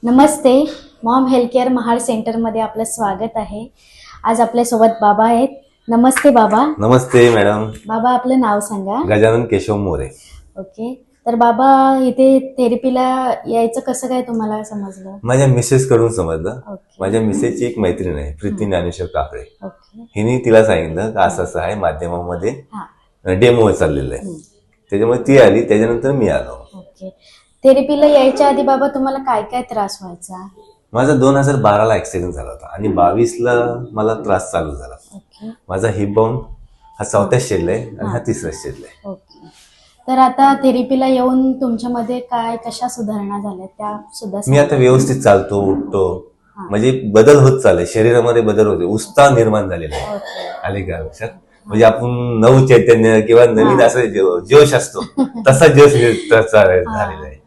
नमस्ते. Maugham health care Mahad सेंटरमध्ये आपलं स्वागत आहे. आज आपल्यासोबत बाबा आहेत. नमस्ते बाबा. नमस्ते मॅडम. बाबा आपलं नाव सांगा. गजानन केशव मोरे. ओके. तर बाबा इथे थेरपीला यायचं कसं काय तुम्हाला समजलं? माझ्या मिसेस कडून समजलं. ओके. माझ्या मिसेसची एक मैत्रीण आहे प्रीती ज्ञानेश्वर कापडे. ओके. हिने तिला सांगितलं का असं असं आहे माध्यमामध्ये हा. डेमो चाललेलं आहे. त्याच्यामुळे ती आली, त्याच्यानंतर मी आलो. ओके. थेरपीला यायच्या आधी बाबा तुम्हाला काय काय त्रास व्हायचा? माझा 2012ला ऍक्सिडेंट झाला होता आणि 22ला मला त्रास चालू झाला. ओके. माझा हिप बाउन हा 4थ्या स्टेजला आहे आणि हा 3ऱ्या स्टेजला आहे. ओके. तर आता थेरपीला येऊन तुमच्यामध्ये काय कशा सुधारणा झाल्या त्या सुद्धा मी आता व्यवस्थित चालतो, उठतो, म्हणजे बदल होत चालले, शरीरामध्ये बदल होते, उत्साह निर्माण झालेला आहे. ओके. आले का लक्षात? म्हणजे आपण नव चैतन्य किंवा नवीन असं जोश असतो तसा जोश झालेला आहे.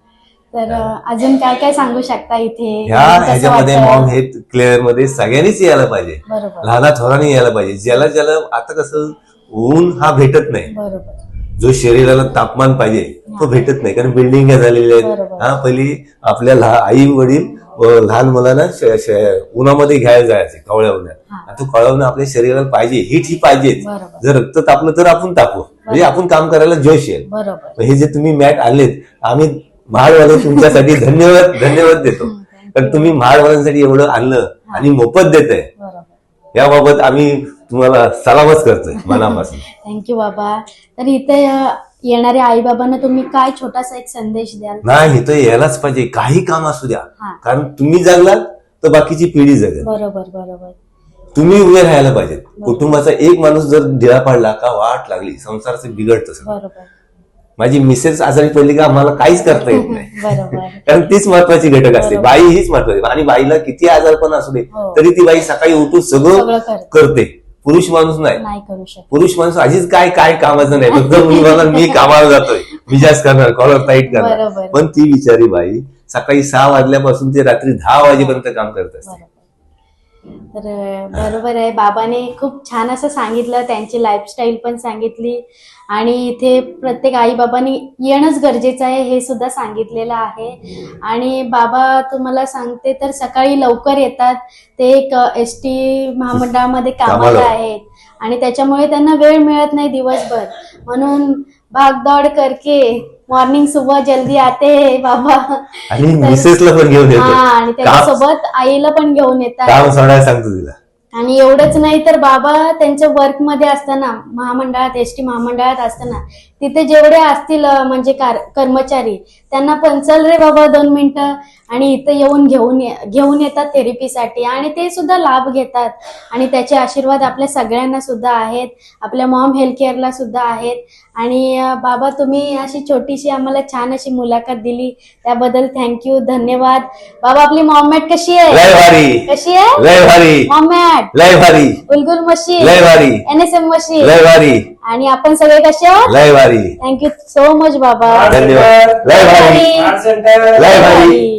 तर अजून काय काय सांगू शकता इथे? ह्याच्यामध्ये मॉम हेल्थ केअर मध्ये सगळ्यांनीच यायला पाहिजे. बरोबर. लहाना थोरांनी यायला पाहिजे. ज्याला आता कसं ऊन हा भेटत नाही, बरोबर. जो शरीराला तापमान पाहिजे तो भेटत नाही, कारण बिल्डिंग झालेल्या आहेत. बरोबर. हा पहिली आपल्या आई वडील लहान मुलांना उन्हामध्ये घ्यायला जायचे कावळ्या उन्हात. आता कावळ्या उन्हा आपल्या शरीराला पाहिजे, हीट ही पाहिजे. बरोबर. जर रक्त तापलं तर आपण तापू, म्हणजे आपण काम करायला जोश येईल. बरोबर. हे जे तुम्ही मॅट आणलेत, आम्ही महाडवाले तुमच्यासाठी धन्यवाद देतो. कारण तुम्ही महाडवाल्यांसाठी एवढं आणलं आणि मोफत देत आहे, बरोबर. याबाबत आम्ही तुम्हाला सलामच करतोय मनापासून. थँक्यू बाबा. तर इथे येणाऱ्या आई बाबांना तुम्ही काय छोटासा एक संदेश द्याल? नाही, इथं यायलाच पाहिजे, काही काम असू द्या. हा. कारण तुम्ही जगलात तर बाकीची पिढी जगेल. बरोबर. बरोबर. तुम्ही उभे राहायला पाहिजे. कुटुंबाचा एक माणूस जर ढिला पडला का वाट लागली, संसाराचं बिघडतं सगळं. बरोबर. माझी मिसेस आजारी पडली का आम्हाला काहीच करता येत नाही. बरोबर. कारण तीच महत्वाची घटक असते. बरोबर. बाई हीच महत्वाची, आणि बाईला किती आजार पण असू दे हो. तरी ती बाई सकाळी उठून सगळं सगळं करते. करते. पुरुष माणूस नाही. नाही करू शकत. पुरुष माणूस आधीच काय काय कामाचं नाही, फक्त मी कामाला जातोय, मिजाज करणार, कॉलर टाईट करणार. बरोबर. पण ती बिचारी बाई सकाळी 6 वाजल्यापासून ते रात्री 10 वाजेपर्यंत काम करत असते. बरोबर. तर बरोबर आहे. बाबाने खूप छान असं सांगितलं, त्यांची लाईफस्टाईल पण सांगितली आणि इथे प्रत्येक आई बाबांनी येणंच गरजेचं आहे हे सुद्धा सांगितलेलं आहे. आणि बाबा तुम्हाला सांगते तर सकाळी लवकर येतात. ते एक ST महामंडळामध्ये कामाला आहेत आणि त्याच्यामुळे त्यांना वेळ मिळत नाही दिवसभर, म्हणून भागदौड करके मॉर्निंग सुबह जल्दी आते है बाबा. आणि मिसेसला पण घेऊन येतो, आणि त्याच्यासोबत आईला पण घेऊन येतात. काम सोडायला सांगतो तिला. आणि एवढंच नाही तर बाबा त्यांच्या वर्क मध्ये असताना, महामंडळात ST महामंडळात असताना तिथे जेवढे असतील म्हणजे कर्मचारी, त्यांना पण चल रे बाबा 2 मिनिटं, आणि इथं येऊन घेऊन येतात थेरपीसाठी आणि ते सुद्धा लाभ घेतात. आणि त्याचे आशीर्वाद आपल्या सगळ्यांना सुद्धा आहेत, आपल्या मॉम हेल्थ केअरला सुद्धा आहेत. आणि बाबा तुम्ही अशी छोटीशी आम्हाला छान अशी मुलाखत दिली त्याबद्दल थँक्यू, धन्यवाद. बाबा आपली मॉम मॅट कशी आहे? लय भारी. कशी आहे? लय भारी. मॉम मॅट लय भारी. उलगुल मशीन लय भारी. NSM मशीन लय भारी. आणि आपण सगळे कसे आहोत? लय भारी. थँक्यू सो मच बाबा. धन्यवाद. लय भारी. लय भारी.